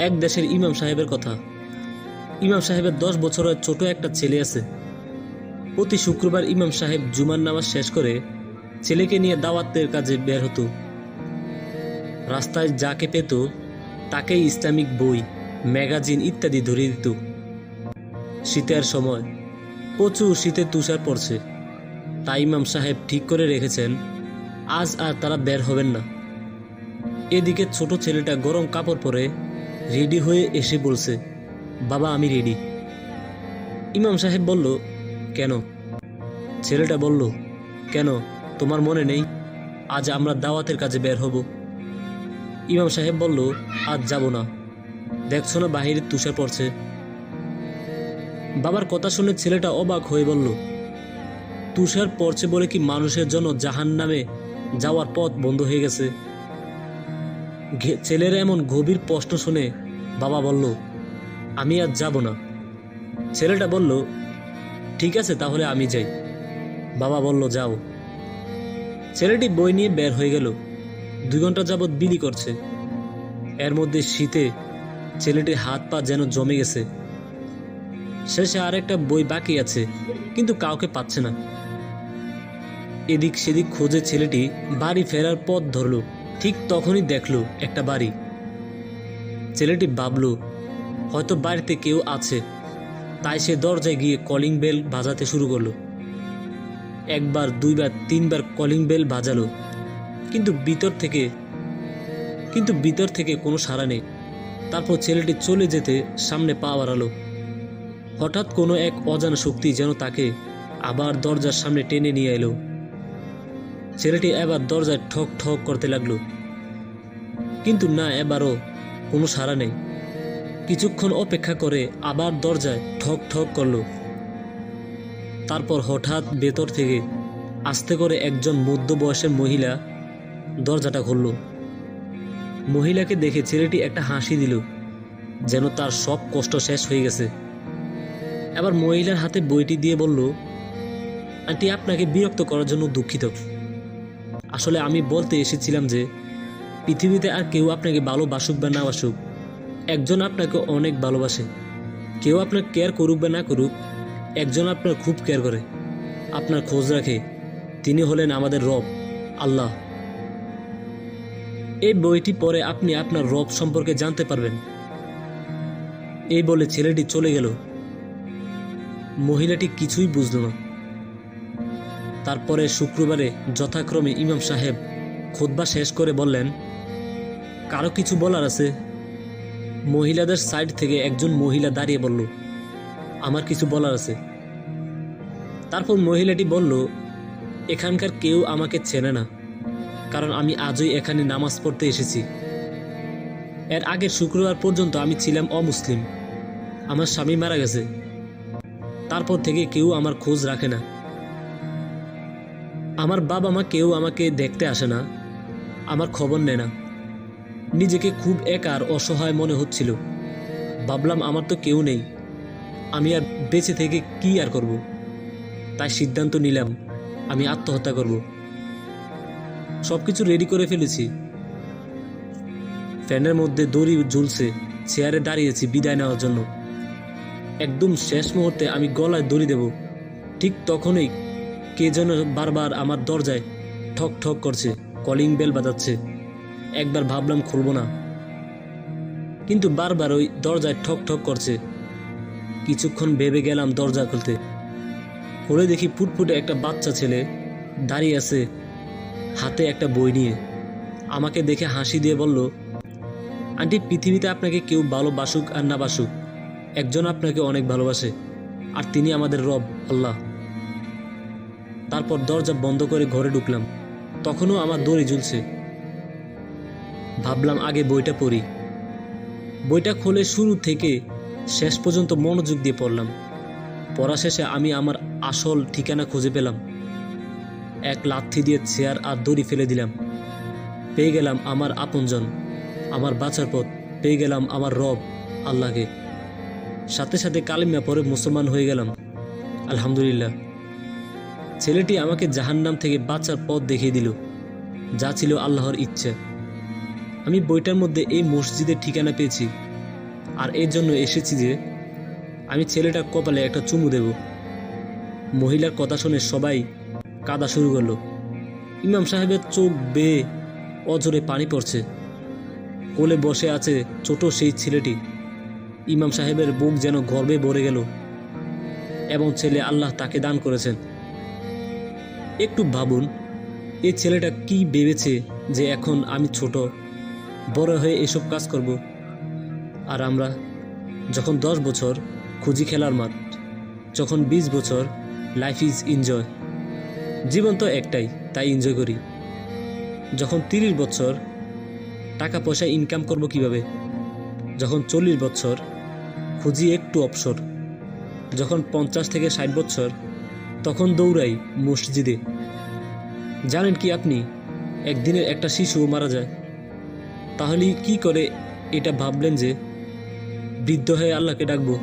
এক দেশের ইমাম সাহেবের কথা। ইমাম সাহেবের 10 বছরের ছোট একটা ছেলে আছে। প্রতি শুক্রবার ইমাম সাহেব জুমার নামাজ শেষ করে ছেলেকে নিয়ে দাওয়াতের কাজে বের হতো। রাস্তায় যাকে পেত তাকেই ইসলামিক বই, ম্যাগাজিন ইত্যাদি ধরিয়ে দিত। শীতের সময় প্রচুর শীতের তুষার পড়ছে, তাই ইমাম সাহেব ঠিক করে রেখেছেন আজ আর তারা বের হবেন না। এদিকে ছোট ছেলেটা গরম কাপড় পরে রেডি হয়ে এসে বলছে, বাবা আমি রেডি। ইমাম সাহেব বলল, কেন? ছেলেটা বলল, কেন তোমার মনে নেই আজ আমরা দাওয়াতের কাজে বের হব? ইমাম সাহেব বলল, আজ যাব না, দেখছো না বাহিরে তুষার পড়ছে। বাবার কথা শুনে ছেলেটা অবাক হয়ে বলল, তুষার পড়ছে বলে কি মানুষের জন্য জাহান্নামে যাওয়ার পথ বন্ধ হয়ে গেছে? ছেলের এমন গভীর প্রশ্ন শুনে বাবা বলল, আমি আজ যাব না। ছেলেটা বলল, ঠিক আছে তাহলে আমি যাই। বাবা বলল, যাও। ছেলেটি বই নিয়ে বের হয়ে গেল। 2 ঘন্টা যাবৎ বিলি করছে। এর মধ্যে শীতে ছেলেটির হাত পা যেন জমে গেছে। শেষে আরেকটা বই বাকি আছে, কিন্তু কাউকে পাচ্ছে না। এদিক সেদিক খোঁজে ছেলেটি বাড়ি ফেরার পথ ধরল। ঠিক তখনই দেখলো একটা বাড়ি। ছেলেটি ভাবলো হয়তো বাড়িতে কেউ আছে, তাই সে দরজায় গিয়ে কলিং বেল বাজাতে শুরু করলো। 1 বার 2 বার 3 বার কলিং বেল বাজালো, কিন্তু ভিতর থেকে কোনো সাড়া নেই। তারপর ছেলেটি চলে যেতে সামনে পা বাড়ালো। হঠাৎ কোনো এক অজানা শক্তি যেন তাকে আবার দরজার সামনে টেনে নিয়ে এলো। ছেলেটি এবার দরজায় ঠক ঠক করতে লাগলো, কিন্তু না, এবারও কোনো সাড়া নেই। কিছুক্ষণ অপেক্ষা করে আবার দরজায় ঠক ঠক করলো। তারপর হঠাৎ ভেতর থেকে আস্তে করে একজন মধ্যবয়সের মহিলা দরজাটা খুলল। মহিলাকে দেখে ছেলেটি একটা হাসি দিল, যেন তার সব কষ্ট শেষ হয়ে গেছে। এবার মহিলার হাতে বইটি দিয়ে বলল, আন্টি আপনাকে বিরক্ত করার জন্য দুঃখিত। আসলে আমি বলতে এসেছিলাম যে পৃথিবীতে আর কেউ আপনাকে ভালোবাসুক বা না বাসুক, একজন আপনাকে অনেক ভালোবাসে। কেউ আপনার কেয়ার করুক বা না করুক, একজন আপনার খুব কেয়ার করে, আপনার খোঁজ রাখে। তিনি হলেন আমাদের রব, আল্লাহ। এই বইটি পড়ে আপনি আপনার রব সম্পর্কে জানতে পারবেন। এই বলে ছেলেটি চলে গেল। মহিলাটি কিছুই বুঝল না। তারপরে শুক্রবারে যথাক্রমে ইমাম সাহেব খুতবা শেষ করে বললেন, কারো কিছু বলার আছে? মহিলাদের সাইড থেকে একজন মহিলা দাঁড়িয়ে বলল, আমার কিছু বলার আছে। তারপর মহিলাটি বলল, এখানকার কেউ আমাকে চেনে না, কারণ আমি আজই এখানে নামাজ পড়তে এসেছি। এর আগের শুক্রবার পর্যন্ত আমি ছিলাম অমুসলিম। আমার স্বামী মারা গেছে, তারপর থেকে কেউ আমার খোঁজ রাখে না। আমার বাবা মা কেউ আমাকে দেখতে আসে না, আমার খবর নেয় না। নিজেকে খুব একা আর অসহায় মনে হচ্ছিল। ভাবলাম আমার তো কেউ নেই, আমি আর বেঁচে থেকে কি আর করব। তাই সিদ্ধান্ত নিলাম আমি আত্মহত্যা করব। সবকিছু রেডি করে ফেলেছি। ফ্যানের মধ্যে দড়ি ঝুলছে, চেয়ারে দাঁড়িয়েছি বিদায় নেওয়ার জন্য। একদম শেষ মুহূর্তে আমি গলায় দড়ি দেব, ঠিক তখনই কে যেন বারবার আমার দরজায় ঠক ঠক করছে, কলিং বেল বাজাচ্ছে। একবার ভাবলাম খুলব না, কিন্তু বারবার ওই দরজায় ঠক ঠক করছে। কিছুক্ষণ ভেবে গেলাম দরজা খুলতে। খুলে দেখি ফুটফুটে একটা বাচ্চা ছেলে দাঁড়িয়ে আছে, হাতে একটা বই নিয়ে। আমাকে দেখে হাসি দিয়ে বলল, আন্টি পৃথিবীতে আপনাকে কেউ ভালোবাসুক আর না বাসুক, একজন আপনাকে অনেক ভালোবাসে, আর তিনি আমাদের রব, আল্লাহ। তারপর দরজা বন্ধ করে ঘরে ঢুকলাম। তখনও আমার দড়ি ঝুলছে। ভাবলাম আগে বইটা পড়ি। বইটা খুলে শুরু থেকে শেষ পর্যন্ত মনোযোগ দিয়ে পড়লাম। পড়া শেষে আমি আমার আসল ঠিকানা খুঁজে পেলাম। এক লাথি দিয়ে চেয়ার আর দড়ি ফেলে দিলাম। পেয়ে গেলাম আমার আপনজন, আমার বাঁচার পথ। পেয়ে গেলাম আমার রব, আল্লাহকে। সাথে সাথে কালিমা পড়ে মুসলমান হয়ে গেলাম, আলহামদুলিল্লাহ। ছেলেটি আমাকে জাহান্নাম থেকে বাঁচার পথ দেখিয়ে দিল, যা ছিল আল্লাহর ইচ্ছে। আমি বইটার মধ্যে এই মসজিদের ঠিকানা পেয়েছি। আর এর জন্য এসেছি যে আমি ছেলেটার কপালে একটা চুমু দেব। মহিলার কথা শুনে সবাই কাঁদা শুরু করলো। ইমাম সাহেবের চোখ বেয়ে অঝরে পানি পড়ছে। কোলে বসে আছে ছোট সেই ছেলেটি। ইমাম সাহেবের বুক যেন গর্বে ভরে গেল। এবং ছেলে আল্লাহ তাকে দান করেছেন। একটু ভাবুন, এই ছেলেটা কি ভেবেছে যে এখন আমি ছোট, বড় হয়ে এসব কাজ করব। আর আমরা যখন 10 বছর খুঁজি খেলার মাঠ, যখন 20 বছর লাইফ ইজ এনজয়, জীবন তো একটাই, তাই এনজয় করি। যখন 30 বছর টাকা পয়সা ইনকাম করব কিভাবে, যখন 40 বছর খুঁজি একটু অবসর, যখন 50 থেকে 60 বছর তখন দৌড়াই মসজিদে। জানেন কি আপনি, একদিনের একটা শিশুও মারা যায়। তাহলে কি করে এটা ভাবলেন যে বৃদ্ধ হয়ে আল্লাহকে ডাকবো?